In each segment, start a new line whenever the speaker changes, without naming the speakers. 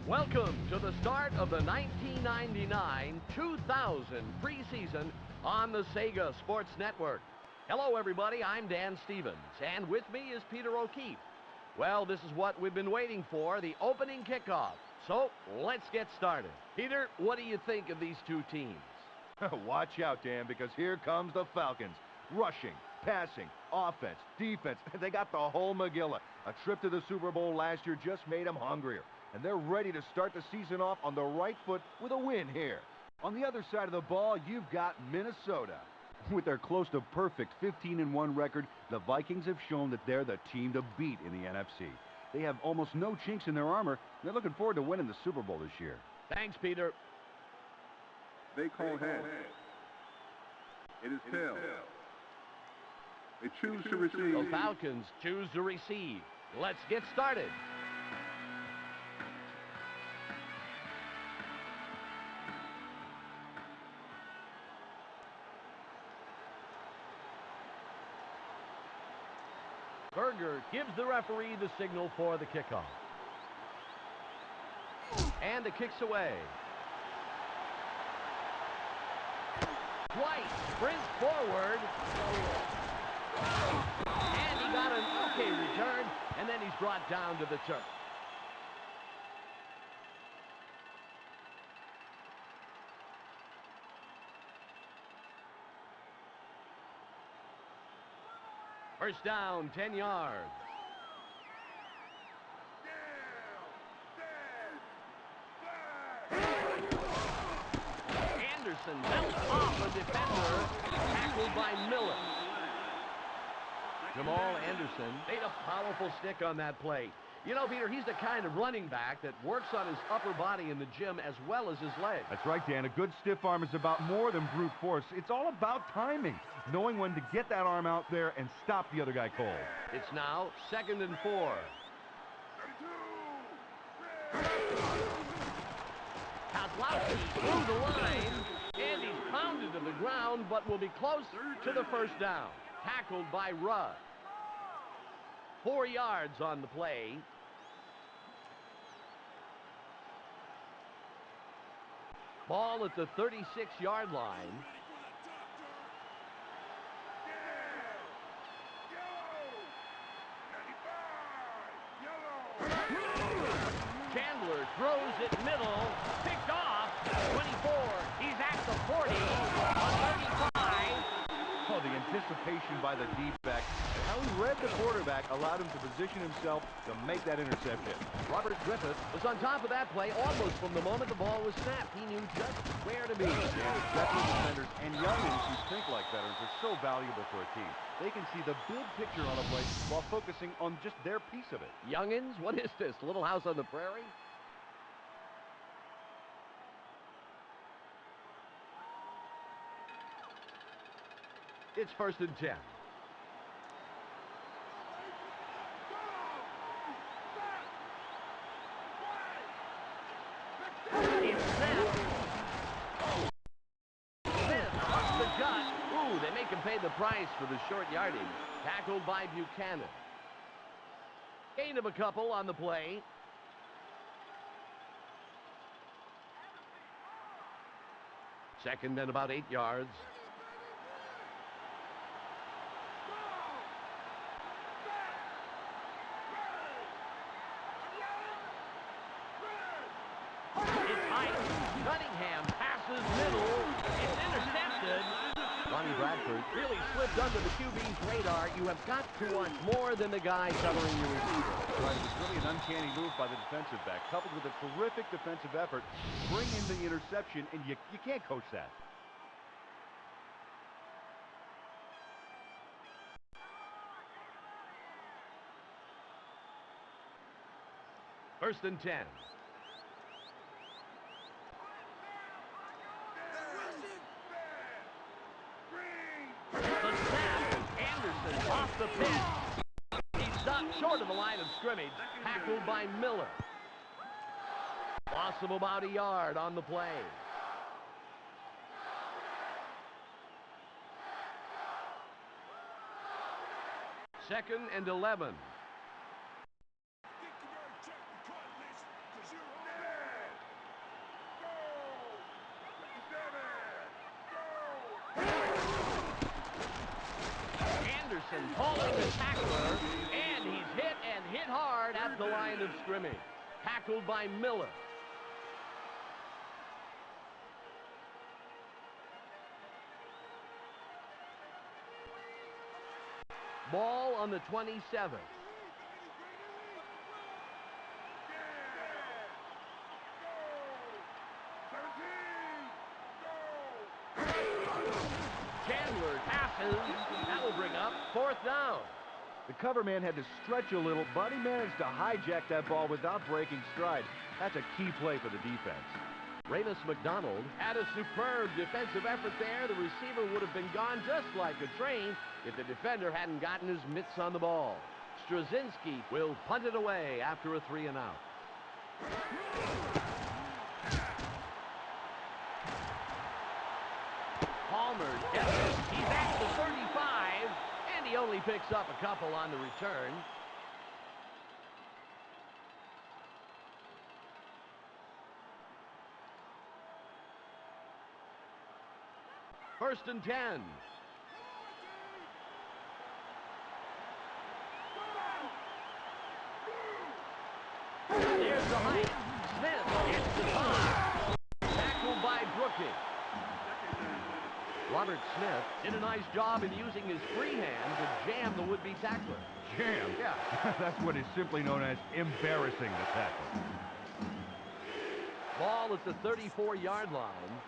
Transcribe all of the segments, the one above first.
Welcome to the start of the 1999-2000 preseason on the Sega Sports Network. Hello, everybody. I'm Dan Stevens, and with me is Peter O'Keefe. Well, this is what we've been waiting for, the opening kickoff. So, let's get started. Peter, what do you think of these two teams?
Watch out, Dan, because here comes the Falcons. Rushing, passing, offense, defense. They got the whole Megillah. A trip to the Super Bowl last year just made them hungrier. And they're ready to start the season off on the right foot with a win here. On the other side of the ball, you've got Minnesota. With their close to perfect 15-1 record, the Vikings have shown that they're the team to beat in the NFC. They have almost no chinks in their armor, and they're looking forward to winning the Super Bowl this year.
Thanks, Peter.
They call head. It is tail. They choose to receive.
The Falcons choose to receive. Let's get started. Berger gives the referee the signal for the kickoff. And the kick's away. White sprints forward. And he got an okay return, and then he's brought down to the turf. First down, 10 yards. Anderson melts off a defender, tackled by Miller. Jamal Anderson made a powerful stick on that play. You know, Peter, he's the kind of running back that works on his upper body in the gym as well as his legs.
That's right, Dan. A good stiff arm is about more than brute force. It's all about timing, knowing when to get that arm out there and stop the other guy cold.
It's now 2nd and 4. Kozlowski through the line, and he's pounded to the ground, but will be close to the first down. Tackled by Rudd. 4 yards on the play. Ball at the 36-yard line. Chandler throws it middle. Picked off. 24. He's at the 40. 35.
Oh, the anticipation by the D-back. How he read the quarterback allowed him to position himself to make that interception.
Robert Griffith was on top of that play almost from the moment the ball was snapped. He knew just where to be.
Veteran defenders and youngins who think like veterans are so valuable for a team. They can see the big picture on a play while focusing on just their piece of it.
Youngins? What is this? Little House on the Prairie? It's 1st and 10. It's snapped. Smith up the gut. Ooh, they make him pay the price for the short yardage. Tackled by Buchanan. Gain of a couple on the play. Second and about 8 yards. Cunningham passes middle. It's intercepted. Ronnie Bradford really slipped under the QB's radar. You have got to want more than the guy covering your receiver.
Right, it was really an uncanny move by the defensive back, coupled with a terrific defensive effort. Bring in the interception, and you can't coach that.
First and 10. The snap. Anderson off the pitch. He's stopped short of the line of scrimmage. Tackled by Miller. Loss of about a yard on the play. 2nd and 11. calling the tackler, and he's hit hard at the line of scrimmage. Tackled by Miller. Ball on the 27. Chandler passes. That will bring up 4th down.
The cover man had to stretch a little, but he managed to hijack that ball without breaking stride. That's a key play for the defense.
Ramus McDonald had a superb defensive effort there. The receiver would have been gone just like a train if the defender hadn't gotten his mitts on the ball. Straczynski will punt it away after a 3-and-out. Palmer gets it. He's at the 35, and he only picks up a couple on the return. First and 10. There's the height. Smith gets the top. Tackled by Brooking. Robert Smith did a nice job in using his free hand to jam the would-be tackler.
Jam?
Yeah.
That's what is simply known as embarrassing the tackle.
Ball at the 34-yard line.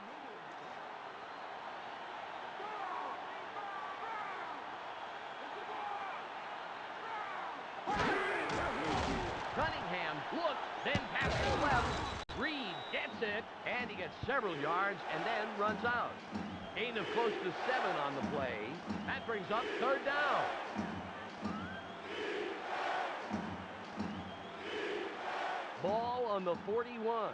Cunningham looks, then passes left. Reed gets it, and he gets several yards and then runs out. Gain of close to 7 on the play. That brings up 3rd down. Ball on the 41.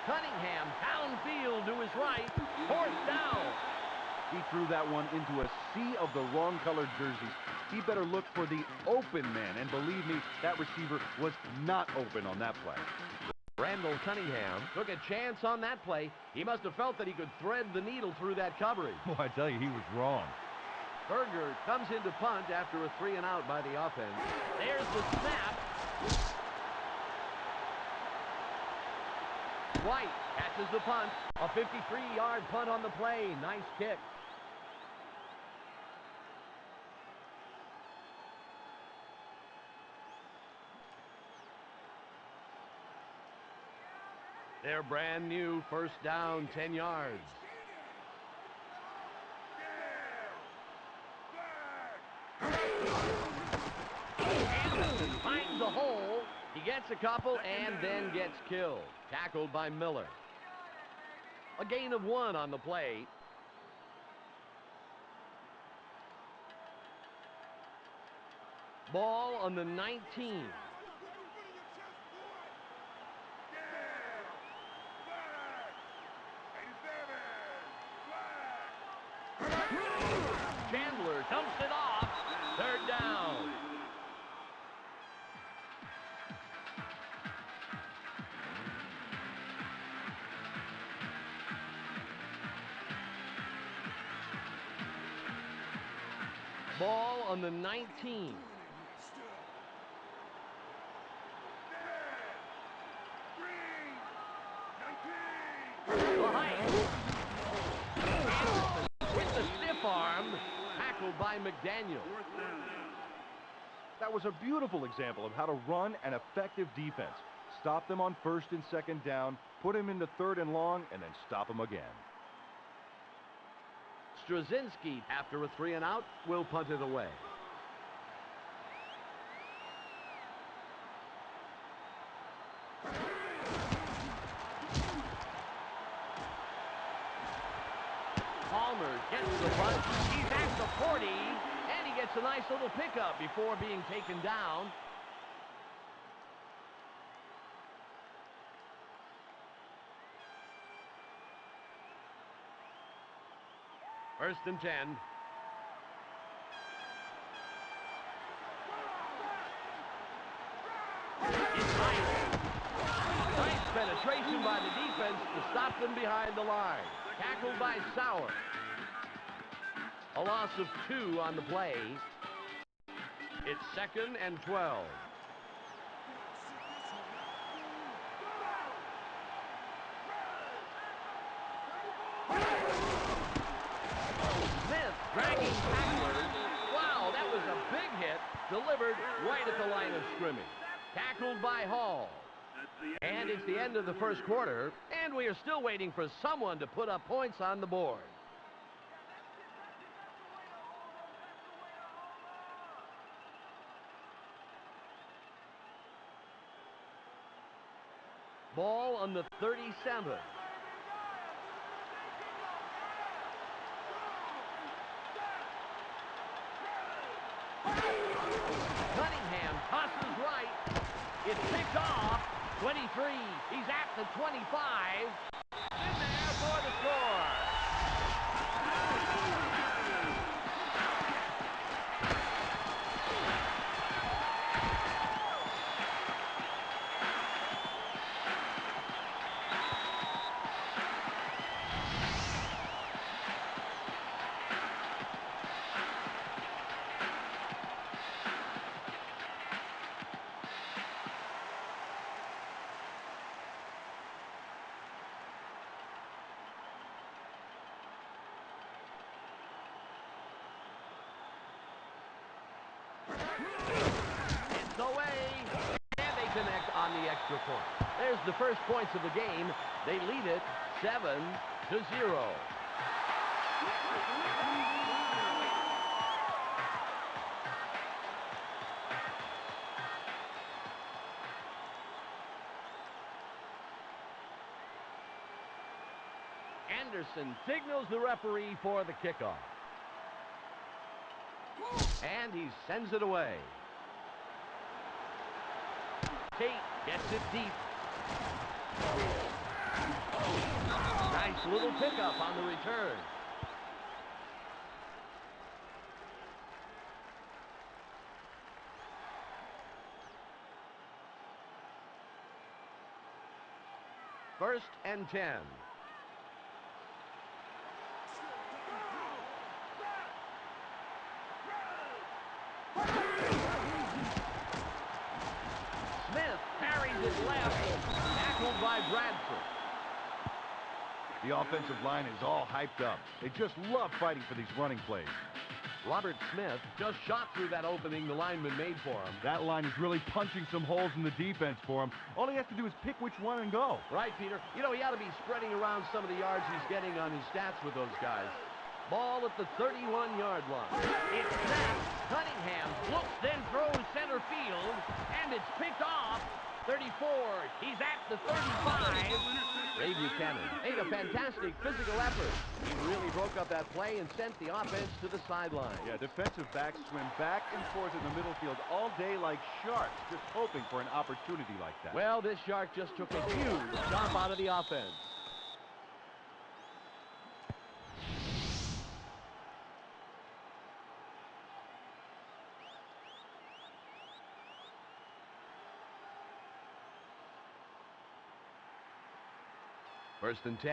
Cunningham downfield to his right. 4th down.
He threw that one into a sea of the wrong-colored jerseys. He better look for the open man, and believe me, that receiver was not open on that play.
Randall Cunningham took a chance on that play. He must have felt that he could thread the needle through that coverage.
Boy, I tell you, he was wrong.
Berger comes into punt after a 3-and-out by the offense. There's the snap. White catches the punt. A 53-yard punt on the play. Nice kick. Their brand new 1st down, 10 yards. Anderson finds the hole. He gets a couple and then gets killed. Tackled by Miller. A gain of 1 on the play. Ball on the 19. Chandler dumps it off. 3rd down. Ball on the 19. Anderson with the stiff arm, tackled by McDaniel.
That was a beautiful example of how to run an effective defense. Stop them on 1st and 2nd down, put him into 3rd and long, and then stop them again.
Straczynski, after a 3-and-out, will punt it away. Palmer gets the punt. He's at the 40, and he gets a nice little pickup before being taken down. First and 10. It's nice him behind the line. Tackled by Sauer. A loss of 2 on the play. It's 2nd and 12. Smith dragging tacklers. Wow, that was a big hit, delivered right at the line of scrimmage. Tackled by Hall. And it's the end of the first quarter, and we are still waiting for someone to put up points on the board. Ball on the 37. Cunningham tosses right. It's picked off. 23. He's at the 25. In there for the score. It's away, and they connect on the extra point. There's the first points of the game. They lead it 7-0. Anderson signals the referee for the kickoff. And he sends it away. Tate gets it deep. Nice little pickup on the return. First and 10. Tackled by Bradford.
The offensive line is all hyped up. They just love fighting for these running plays.
Robert Smith just shot through that opening the lineman made for him.
That line is really punching some holes in the defense for him. All he has to do is pick which one and go.
Right, Peter. You know, he ought to be spreading around some of the yards he's getting on his stats with those guys. Ball at the 31-yard line. It's snapped. Cunningham looks, then throws center field, and it's picked off. 34. He's at the 35. Ray Buchanan made a fantastic physical effort. He really broke up that play and sent the offense to the sideline.
Yeah, defensive backs swim back and forth in the middle field all day like sharks, just hoping for an opportunity like that.
Well, this shark just took a huge jump out of the offense. First and 10.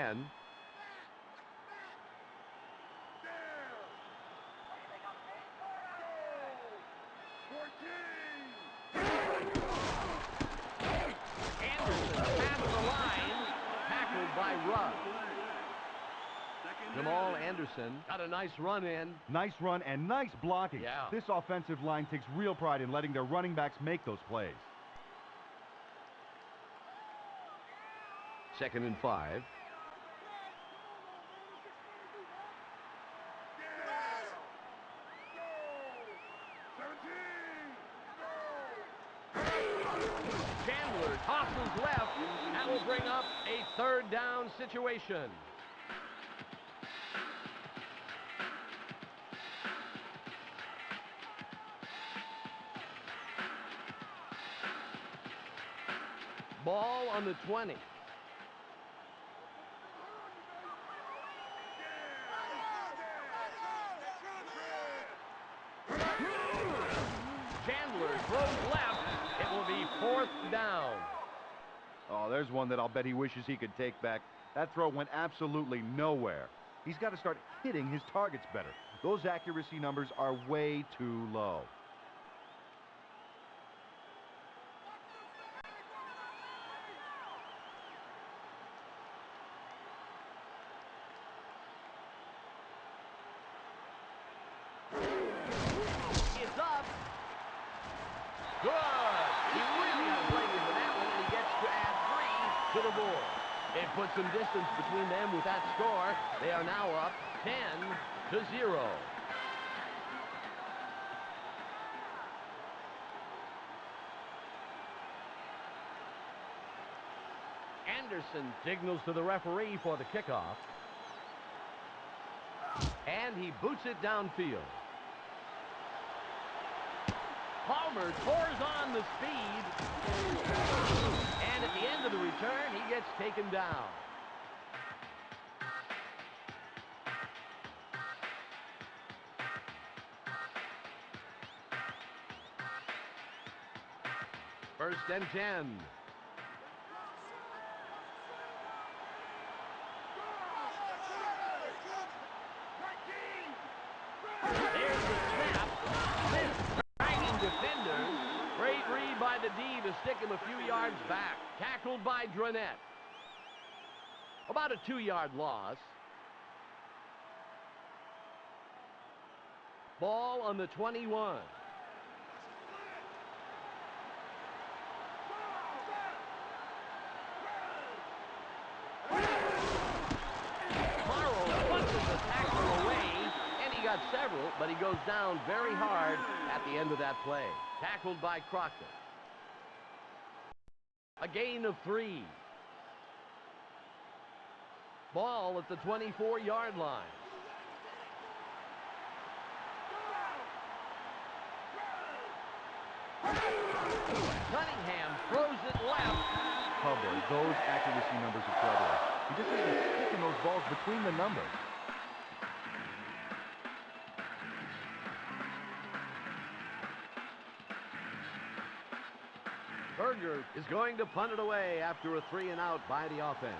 Anderson out of the line, tackled by Rudd. Jamal Anderson got a nice run in.
Nice run and nice blocking.
Yeah.
This offensive line takes real pride in letting their running backs make those plays.
2nd and 5. Chandler tosses left. That will bring up a 3rd down situation. Ball on the 20. Chandler throws left. It will be 4th down.
Oh, there's one that I'll bet he wishes he could take back. That throw went absolutely nowhere. He's got to start hitting his targets better. Those accuracy numbers are way too low.
It's up. Good. He really got a break into that one, and he gets to add 3 to the board. It puts some distance between them with that score. They are now up 10-0. Anderson signals to the referee for the kickoff. And he boots it downfield. Palmer pours on the speed. And at the end of the return, he gets taken down. First and 10. There's the snap. Smith dragging defenders. Great read by the D to stick him a few yards back. Tackled by Dronette. About a 2-yard loss. Ball on the 21. Got several, but he goes down very hard at the end of that play. Tackled by Crockett. A gain of 3. Ball at the 24-yard line. Cunningham throws it left.
Oh boy, those accuracy numbers are troubling. He just isn't sticking those balls between the numbers.
Berger is going to punt it away after a 3-and-out by the offense.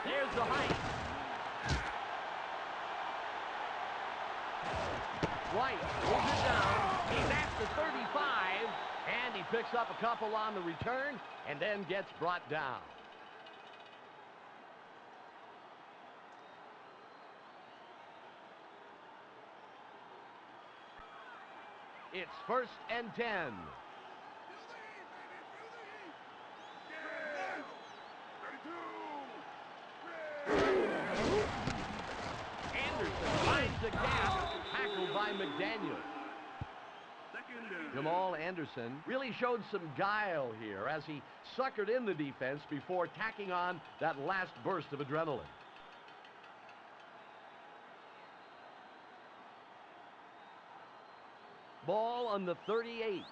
There's the height. White pulls it down. He's at the 35, and he picks up a couple on the return and then gets brought down. It's first and 10. Anderson finds the gap, tackled by McDaniel. Jamal Anderson really showed some guile here as he suckered in the defense before tacking on that last burst of adrenaline. Ball on the 38.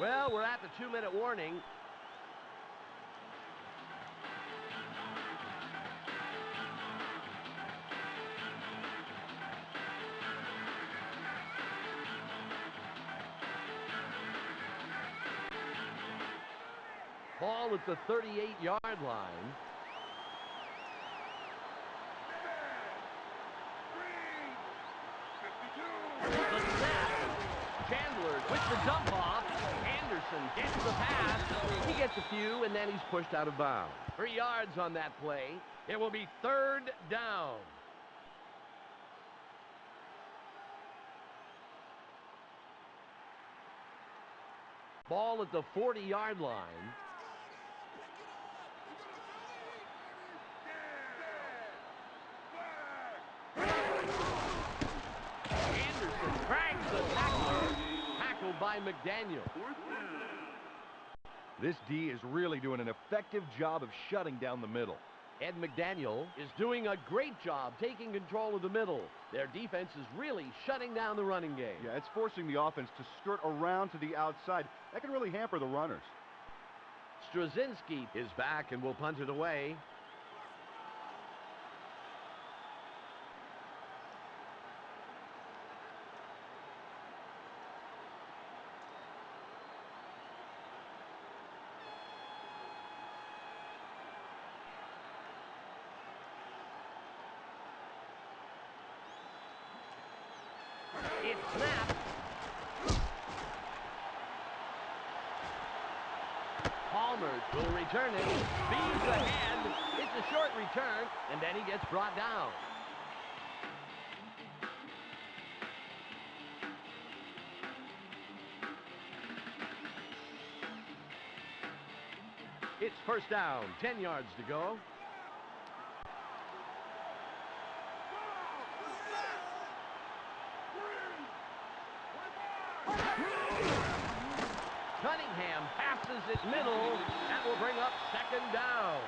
Well, we're at the 2-minute warning. Ball at the 38-yard line. With the dump off, Anderson gets the pass. He gets a few, and then he's pushed out of bounds. 3 yards on that play. It will be 3rd down. Ball at the 40-yard line. Anderson drags the tackler. Tackled by McDaniel.
This D is really doing an effective job of shutting down the middle.
Ed McDaniel is doing a great job taking control of the middle. Their defense is really shutting down the running game.
Yeah, it's forcing the offense to skirt around to the outside. That can really hamper the runners.
Straczynski is back and will punt it away. snap. Palmer will return it. Speeds ahead. It's a short return, and then he gets brought down. It's first down, 10 yards to go. Cunningham passes it middle. That will bring up second down.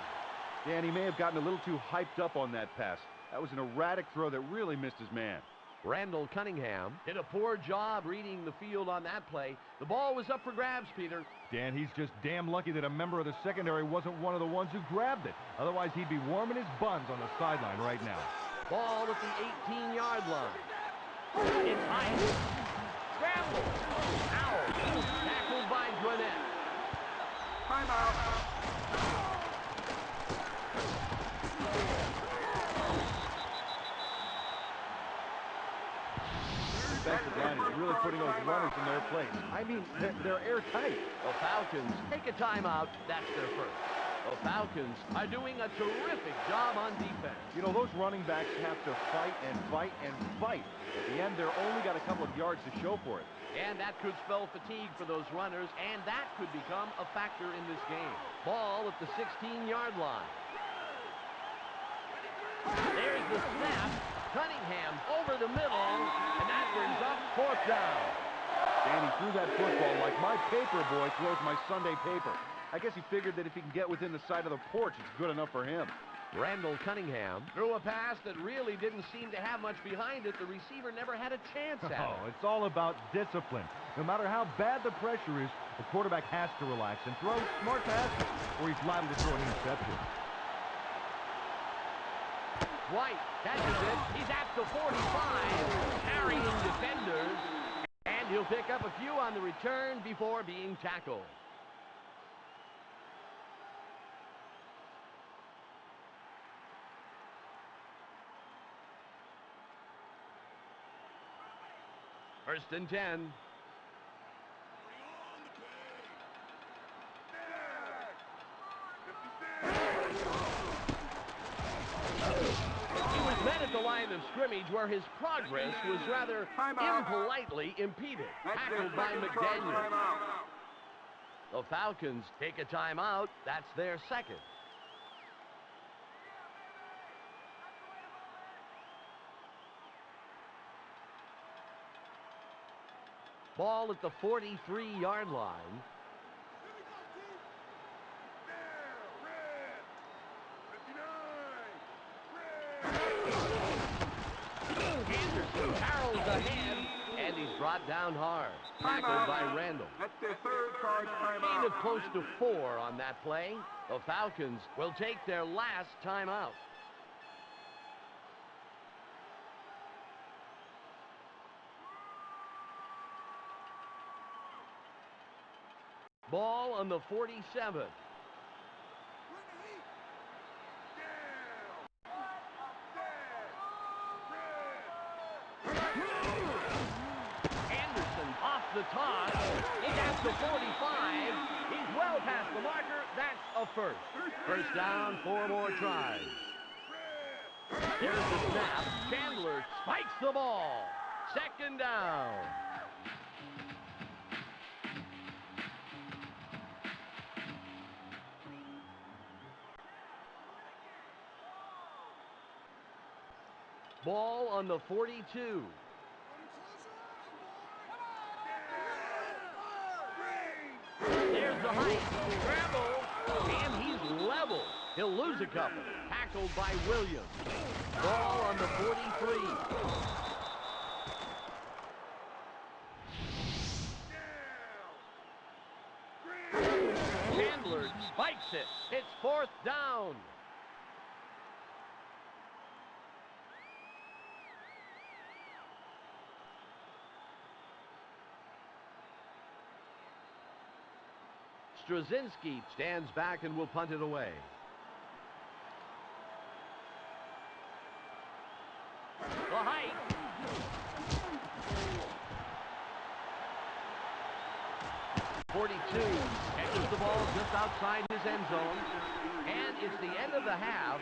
Dan, he may have gotten a little too hyped up on that pass. That was an erratic throw that really missed his man.
Randall Cunningham did a poor job reading the field on that play. The ball was up for grabs, Peter.
Dan, he's just damn lucky that a member of the secondary wasn't one of the ones who grabbed it. Otherwise, he'd be warming his buns on the sideline right now.
Ball at the 18-yard line. It's high. Scramble. Ow. Tackled by Gwinnett.
Timeout.
Defensive line is really putting those runners in their place. I mean, they're airtight.
The Falcons take a timeout. That's their first. The Falcons are doing a terrific job on defense.
You know, those running backs have to fight and fight and fight. At the end, they're only got a couple of yards to show for it.
And that could spell fatigue for those runners, and that could become a factor in this game. Ball at the 16-yard line. There's the snap. Cunningham over the middle, and that brings up fourth down.
Danny threw that football like my paper boy throws my Sunday paper. I guess he figured that if he can get within the side of the porch, it's good enough for him.
Randall Cunningham threw a pass that really didn't seem to have much behind it. The receiver never had a chance at it.
Oh, it's all about discipline. No matter how bad the pressure is, the quarterback has to relax and throw smart passes, or he's liable to throw an interception.
White catches it. He's at the 45, carrying defenders, and he'll pick up a few on the return before being tackled. First and 10. Met at the line of scrimmage where his progress was rather impolitely impeded. Tackled by McDaniel. The Falcons take a timeout. That's their second. Ball at the 43-yard line. Anderson barrels ahead, and he's brought down hard. Tackled by Randall.
That's their third charge timeout.
Gain of close to 4 on that play. The Falcons will take their last timeout. Ball on the 47. Anderson off the toss. He's at the 45. He's well past the marker. That's a first. First down, 4 more tries. There's the snap. Chandler spikes the ball. Second down. Ball on the 42. There's the height. Scramble. And he's level. He'll lose a couple. Tackled by Williams. Ball on the 43. Chandler spikes it. It's fourth down. Straczynski stands back and will punt it away. The height. 42 catches the ball just outside his end zone. And it's the end of the half,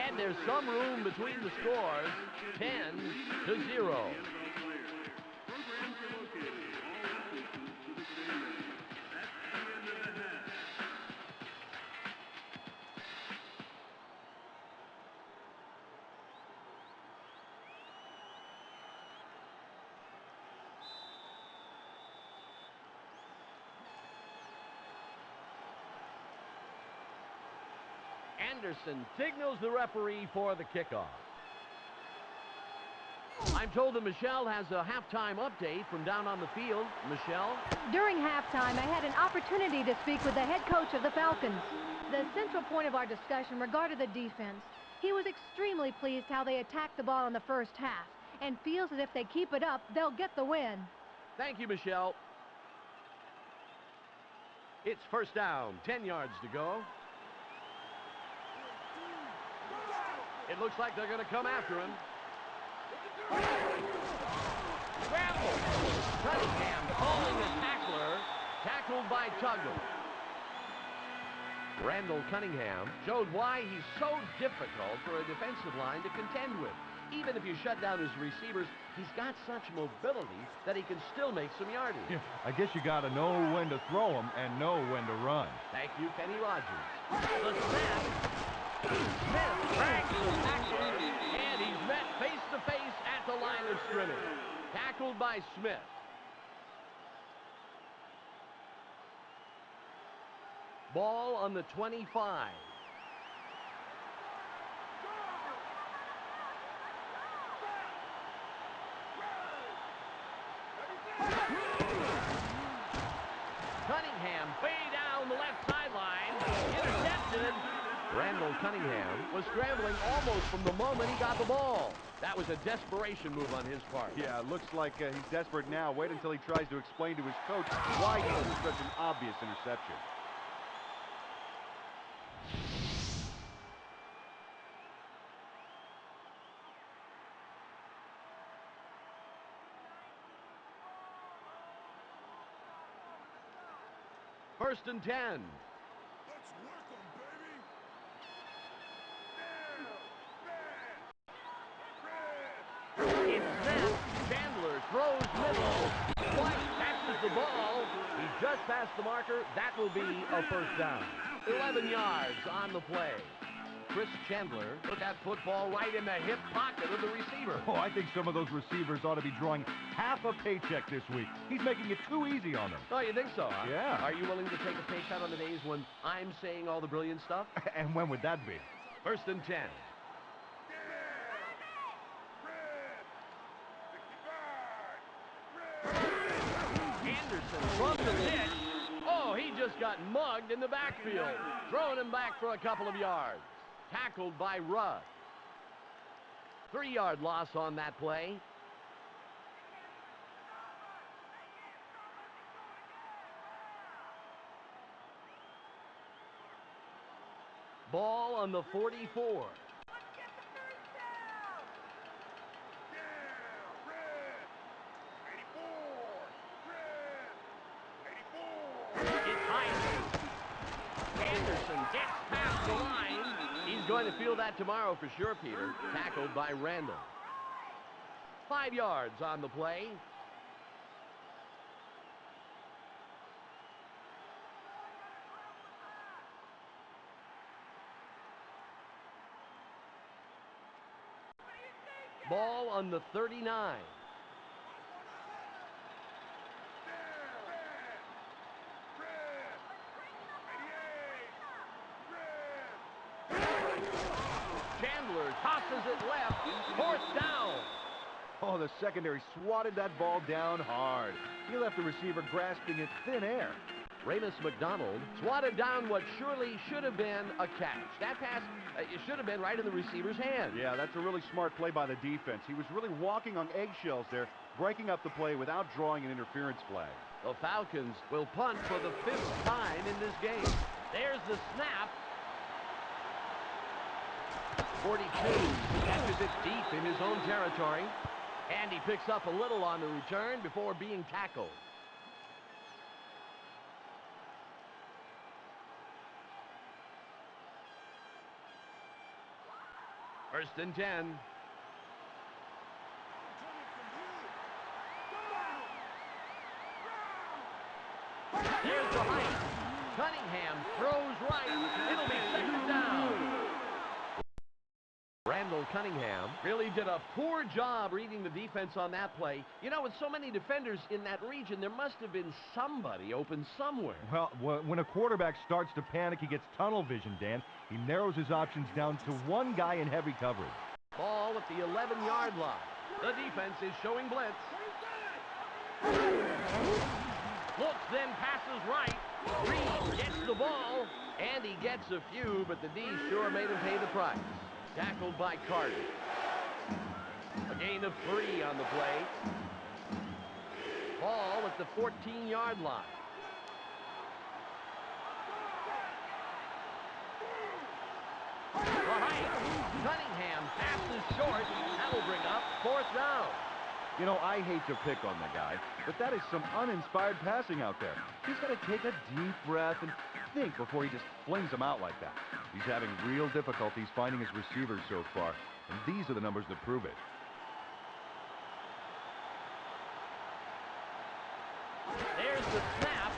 and there's some room between the scores, 10-0. Anderson signals the referee for the kickoff. I'm told that Michelle has a halftime update from down on the field. Michelle?
During halftime, I had an opportunity to speak with the head coach of the Falcons. The central point of our discussion regarded the defense. He was extremely pleased how they attacked the ball in the first half and feels that if they keep it up, they'll get the win.
Thank you, Michelle. It's first down, 10 yards to go. It looks like they're going to come after him. Scramble. Cunningham calling a tackler. Tackled by Tuggle. Randall Cunningham showed why he's so difficult for a defensive line to contend with. Even if you shut down his receivers, he's got such mobility that he can still make some yardage.
Yeah, I guess you got to know when to throw him and know when to run.
Thank you, Kenny Rogers. The snap. Smith drags the tackler, and he's met face-to-face at the line of scrimmage. Tackled by Smith. Ball on the 25. Cunningham way down the left sideline. Intercepted. Randall Cunningham was scrambling almost from the moment he got the ball. That was a desperation move on his part.
Yeah, it looks like he's desperate now. Wait until he tries to explain to his coach why he was such an obvious interception.
First and 10. Chandler throws middle. White catches the ball. He just passed the marker. That will be a first down. 11 yards on the play. Chris Chandler put that football right in the hip pocket of the receiver.
Oh, I think some of those receivers ought to be drawing half a paycheck this week. He's making it too easy on them.
Oh, you think so, huh?
Yeah.
Are you willing to take a pay cut on the days when I'm saying all the brilliant stuff?
And when would that be?
First and 10. Anderson from the pitch. Oh, he just got mugged in the backfield. Throwing him back for a couple of yards. Tackled by Rudd. 3-yard loss on that play. Ball on the 44. Gets past the line. He's going to feel that tomorrow for sure, Peter. Tackled by Randall. 5 yards on the play. Ball on the 39. Tosses it left. Fourth down.
Oh, the secondary swatted that ball down hard. He left the receiver grasping at thin air.
Ramus McDonald swatted down what surely should have been a catch. That pass it should have been right in the receiver's hand.
Yeah, that's a really smart play by the defense. He was really walking on eggshells there, breaking up the play without drawing an interference flag.
The Falcons will punt for the 5th time in this game. There's the snap. 42 catches it deep in his own territory, and he picks up a little on the return before being tackled. First and 10. There's the height. Cunningham throws right. It'll be second down. Randall Cunningham really did a poor job reading the defense on that play. You know, with so many defenders in that region, there must have been somebody open somewhere.
Well, when a quarterback starts to panic, he gets tunnel vision, Dan. He narrows his options down to one guy in heavy coverage.
Ball at the 11-yard line. The defense is showing blitz. Looks, then passes right. Reed gets the ball, and he gets a few, but the D sure made him pay the price. Tackled by Carter. A gain of 3 on the play. Ball at the 14-yard line. Cunningham passes short. That will bring up 4th down.
You know, I hate to pick on the guy, but that is some uninspired passing out there. He's got to take a deep breath and think before he just flings them out like that. He's having real difficulties finding his receivers so far, and these are the numbers that prove it.
There's the snap.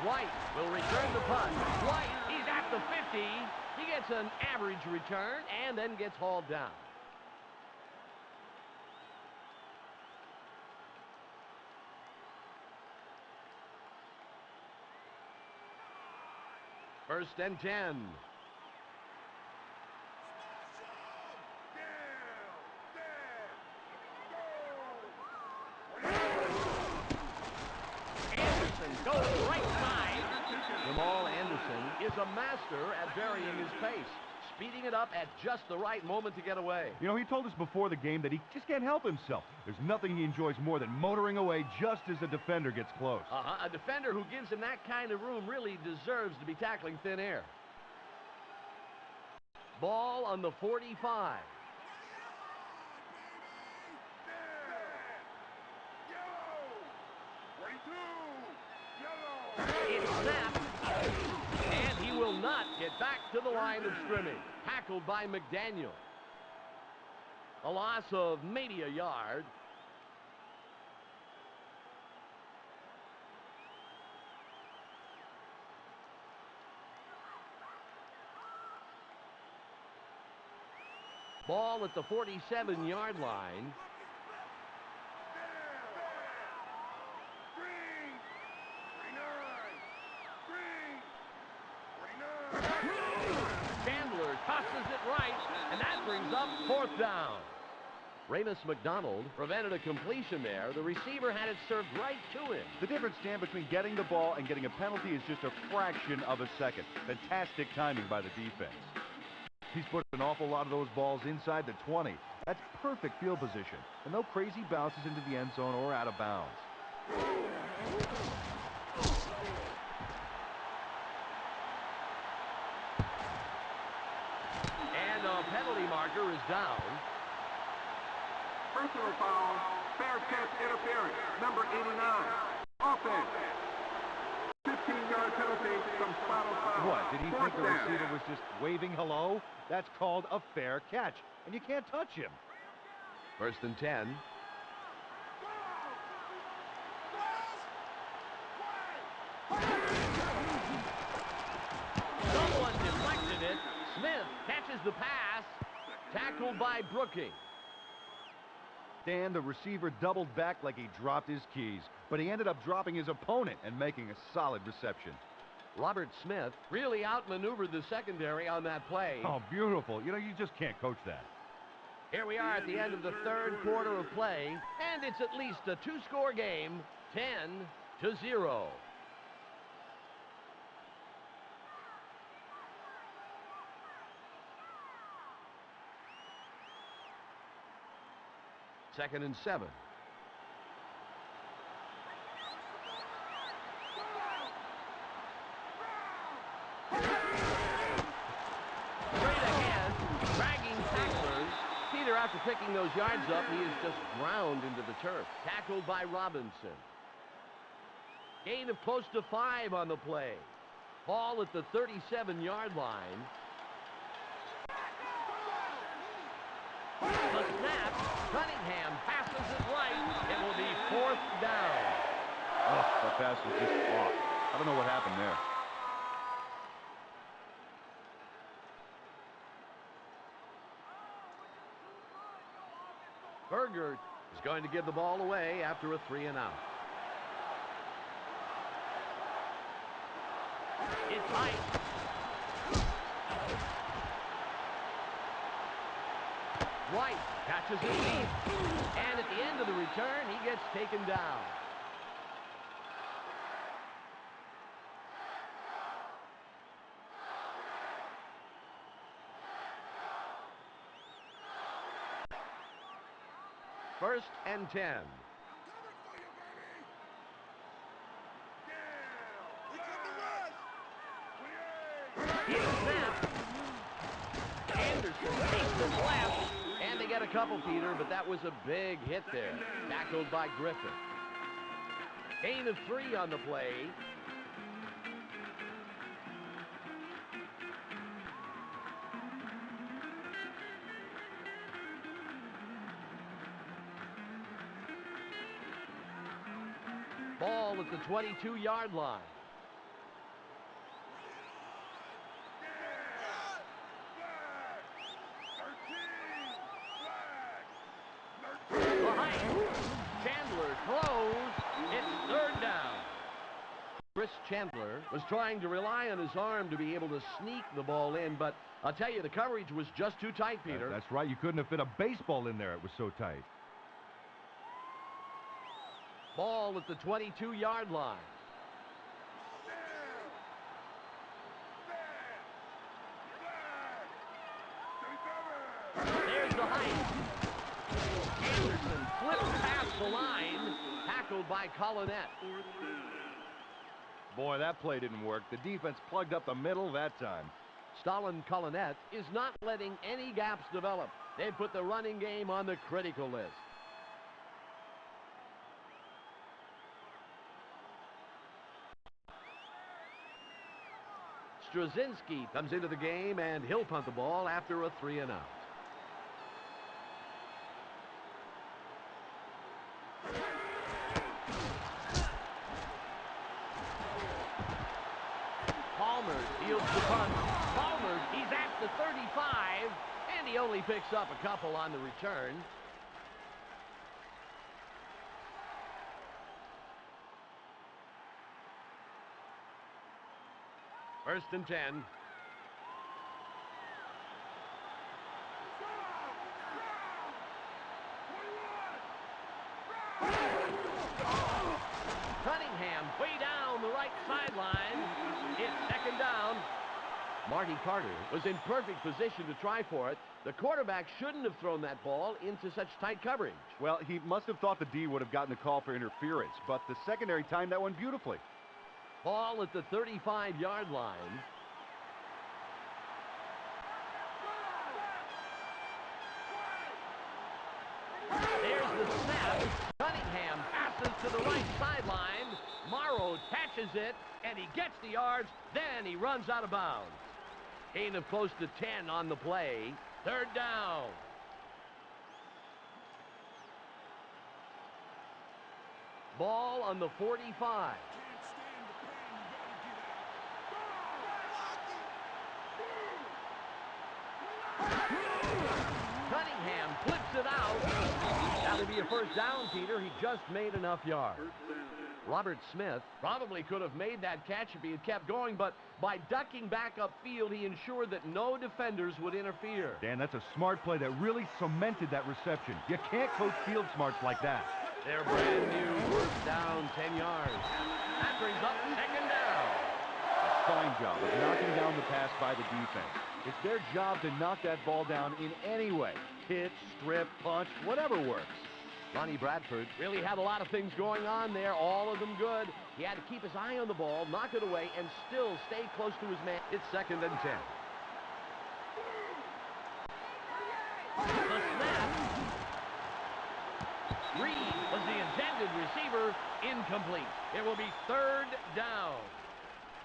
White will return the punt. White, he's at the 50. He gets an average return and then gets hauled down. First and 10. Anderson goes right side. Jamal Anderson is a master at varying his pace, speeding it up at just the right moment to get away.
You know, he told us before the game that he just can't help himself. There's nothing he enjoys more than motoring away just as a defender gets close.
A defender who gives him that kind of room really deserves to be tackling thin air. Ball on the 45. It's snapped, and he will not get back to the line of scrimmage. Tackled by McDaniel. A loss of maybe a yard. Ball at the 47-yard line. Chandler tosses it right, and that brings up 4th down. Ramus McDonald prevented a completion there. The receiver had it served right to him.
The difference, Dan, between getting the ball and getting a penalty is just a fraction of a second. Fantastic timing by the defense. He's put an awful lot of those balls inside the 20. That's perfect field position, and no crazy bounces into the end zone or out of bounds.
And a penalty marker is down.
Personal foul, fair catch interference, number 89. Offense. 15-yard penalty from spot on foul.
What, did he think the receiver was just waving hello? That's called a fair catch, and you can't touch him.
First and 10. Someone deflected it. Smith catches the pass. Tackled by Brooking.
Dan, the receiver doubled back like he dropped his keys, but he ended up dropping his opponent and making a solid reception.
Robert Smith really outmaneuvered the secondary on that play.
Oh, beautiful. You know, you just can't coach that.
Here we are at the end of the 3rd quarter of play, and it's at least a 2-score game, 10-0. Second and 7. Straight ahead, dragging tacklers. Peter, after picking those yards up, he is just ground into the turf. Tackled by Robinson. Gain of close to 5 on the play. Ball at the 37-yard line. The snap. Cunningham passes it right. It will be 4th down.
Oh, that pass was just off. I don't know what happened there.
Berger is going to give the ball away after a 3-and-out. It's tight. White catches it deep. And at the end of the return, he gets taken down. First and 10. It's snapped. Anderson takes it left. And they get a couple, Peter, but that was a big hit there. Tackled by Griffin. Gain of 3 on the play. Ball at the 22-yard line. Chandler throws. It's 3rd down. Chris Chandler was trying to rely on his arm to be able to sneak the ball in, but I'll tell you, the coverage was just too tight, Peter.
That's right. You couldn't have fit a baseball in there. It was so tight.
Ball at the 22-yard line. There's the height. Anderson flips past the line, tackled by Collinette.
Boy, that play didn't work. The defense plugged up the middle that time.
Stalin Collinette is not letting any gaps develop. They put the running game on the critical list. Straczynski comes into the game, and he'll punt the ball after a 3-and-out. Palmer fields the punt. Palmer, he's at the 35, and he only picks up a couple on the return. First and 10. Cunningham way down the right sideline. It's 2nd down. Marty Carter was in perfect position to try for it. The quarterback shouldn't have thrown that ball into such tight coverage.
Well, he must have thought the D would have gotten the call for interference, but the secondary timed that one beautifully.
Ball at the 35-yard line. There's the snap. Cunningham passes to the right sideline. Morrow catches it, and he gets the yards. Then he runs out of bounds. Gain of close to 10 on the play. 3rd down. Ball on the 45. Cunningham flips it out. That'll be a 1st down, Peter. He just made enough yards. Robert Smith probably could have made that catch if he had kept going, but by ducking back upfield, he ensured that no defenders would interfere.
Dan, that's a smart play that really cemented that reception. You can't coach field smarts like that.
They're brand new 1st down, 10 yards. That brings up 2nd down.
A fine job of knocking down the pass by the defense. It's their job to knock that ball down in any way. Hit, strip, punch, whatever works.
Ronnie Bradford really had a lot of things going on there, all of them good. He had to keep his eye on the ball, knock it away, and still stay close to his man. It's 2nd and 10. The snap. Reed was the intended receiver, incomplete. It will be 3rd down.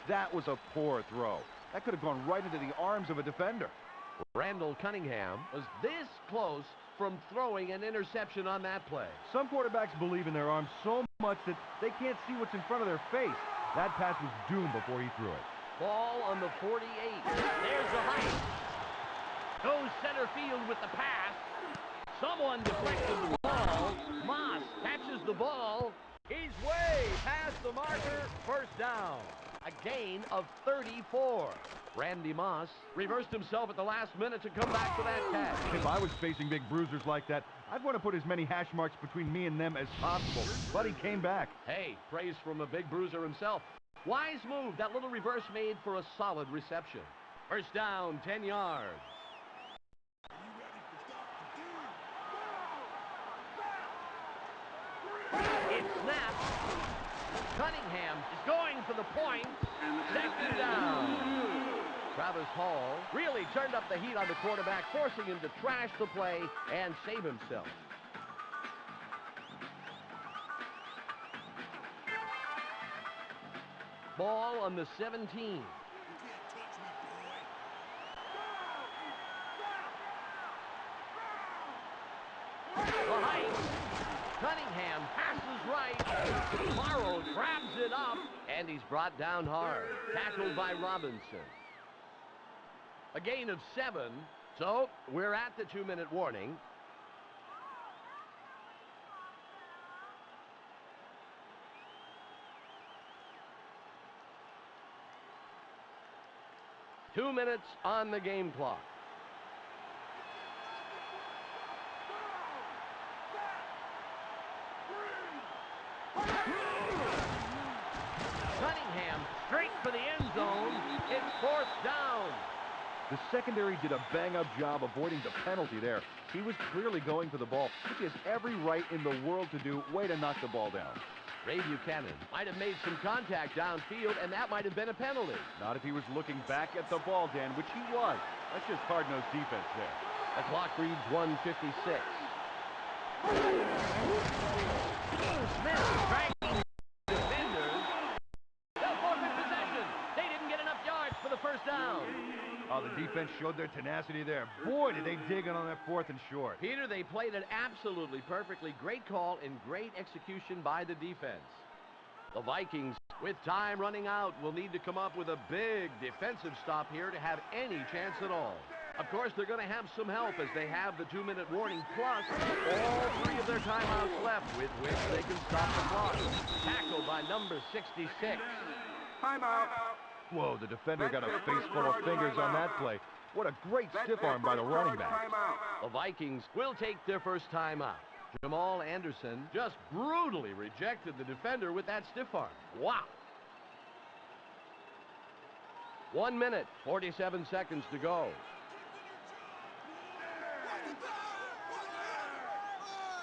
That was a poor throw. That could have gone right into the arms of a defender.
Randall Cunningham was this close from throwing an interception on that play.
Some quarterbacks believe in their arms so much that they can't see what's in front of their face. That pass was doomed before he threw it.
Ball on the 48. There's the height. Goes center field with the pass. Someone deflected the ball. Moss catches the ball. He's way past the marker. First down. A gain of 34. Randy Moss reversed himself at the last minute to come back for that catch.
If I was facing big bruisers like that, I'd want to put as many hash marks between me and them as possible. But he came back.
Hey, praise from a big bruiser himself. Wise move. That little reverse made for a solid reception. First down, 10 yards. It snaps. Cunningham is going for the point. Second down. Travis Hall really turned up the heat on the quarterback, forcing him to trash the play and save himself. Ball on the 17. The height. Cunningham passes right. Morrow grabs it up, and he's brought down hard. Tackled by Robinson. A gain of 7, so we're at the 2-minute warning. Two minutes on the game clock. Cunningham straight for the end zone. It's fourth down.
The secondary did a bang-up job avoiding the penalty there. He was clearly going for the ball, which he has every right in the world to do. Way to knock the ball down.
Ray Buchanan might have made some contact downfield, and that might have been a penalty.
Not if he was looking back at the ball, Dan, which he was. That's just hard-nosed defense there.
The clock reads 1:56. Smith dragging defenders. They'll forfeit possession. They didn't get enough yards for the first down.
Oh, the defense showed their tenacity there. Boy, did they dig in on that 4th and short.
Peter, they played it absolutely perfectly. Great call and great execution by the defense. The Vikings, with time running out, will need to come up with a big defensive stop here to have any chance at all. Of course, they're going to have some help as they have the 2-minute warning, plus all 3 of their timeouts left with which they can stop the clock. Tackled by number 66.
Timeout.
Whoa, the defender got a face full of fingers on that play. What a great stiff arm by the running back.
The Vikings will take their first timeout. Jamal Anderson just brutally rejected the defender with that stiff arm. Wow. 1 minute, 47 seconds to go.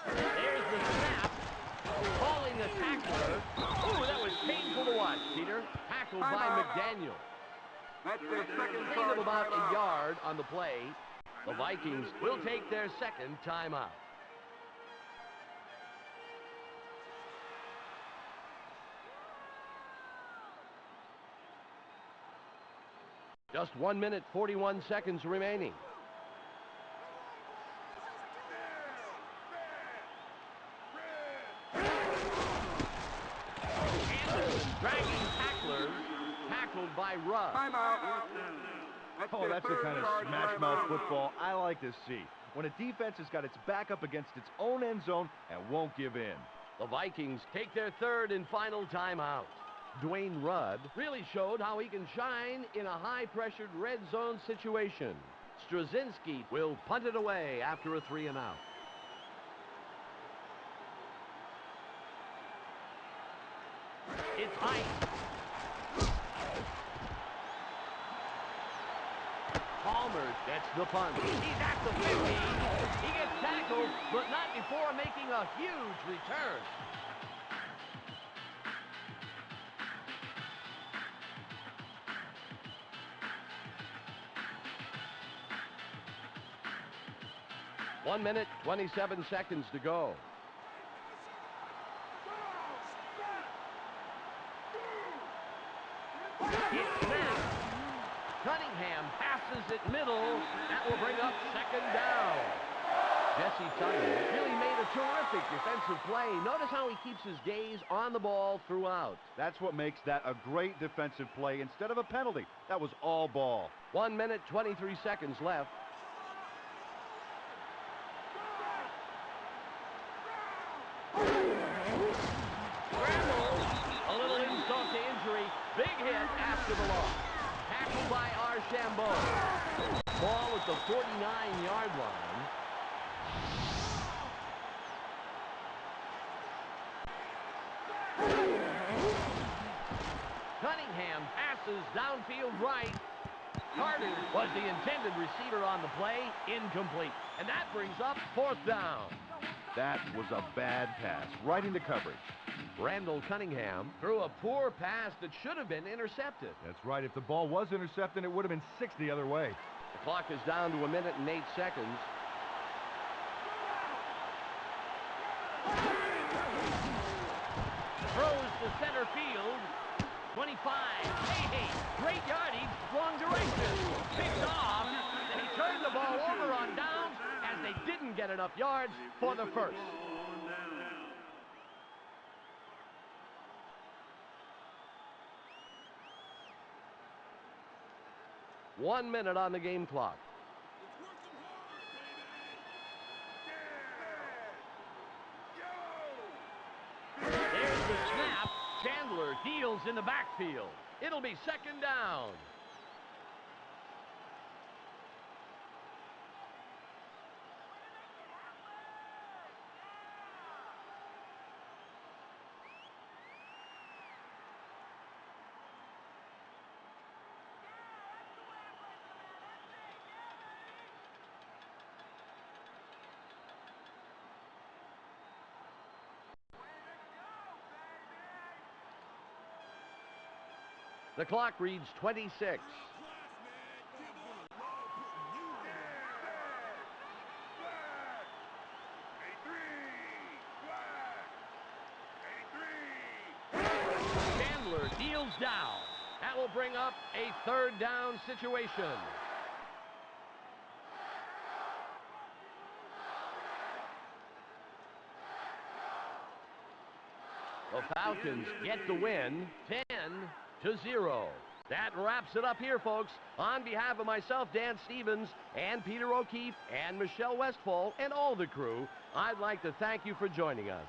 There's the snap. Calling a tackler. Ooh, that was painful to watch, Peter. Tackled by McDaniel.
That's their second
Gain of about a yard on the play. The Vikings will take their second timeout. Just 1 minute, 41 seconds remaining. Anderson dragging tacklers, tackled by Rudd.
Timeout.
Oh, that's the kind of smash-mouth football I like to see. When a defense has got its back up against its own end zone and won't give in.
The Vikings take their third and final timeout. Dwayne Rudd really showed how he can shine in a high-pressured red zone situation. Straczynski will punt it away after a 3-and-out. It's Height. Palmer gets the punt. He's at the 50. He gets tackled, but not before making a huge return. One minute, 27 seconds to go. It's snapped. Cunningham passes it middle. That will bring up second down. Jesse Tuttle really made a terrific defensive play. Notice how he keeps his gaze on the ball throughout.
That's what makes that a great defensive play instead of a penalty. That was all ball.
1 minute, 23 seconds left. Scramble. A little insult to injury. Big hit after the loss. Tackled by Archambault. Ball at the 49-yard line. Cunningham passes downfield right. Carter was the intended receiver on the play. Incomplete. And that brings up fourth down.
That was a bad pass, right into coverage.
Randall Cunningham threw a poor pass that should have been intercepted.
That's right. If the ball was intercepted, it would have been 6 the other way.
The clock is down to 1 minute and 8 seconds. Throws to center field. 25. Hey, great yardage, wrong direction. Picked off. And he turned the ball over on downs as they didn't get enough yards for the first. One minute on the game clock. There's the snap. Chandler deals in the backfield. It'll be second down. The clock reads 26. Chandler deals down. That will bring up a third down situation. The Falcons get the win, 10-0. That wraps it up here, folks. On behalf of myself, Dan Stevens, and Peter O'Keefe, and Michelle Westfall, and all the crew, I'd like to thank you for joining us.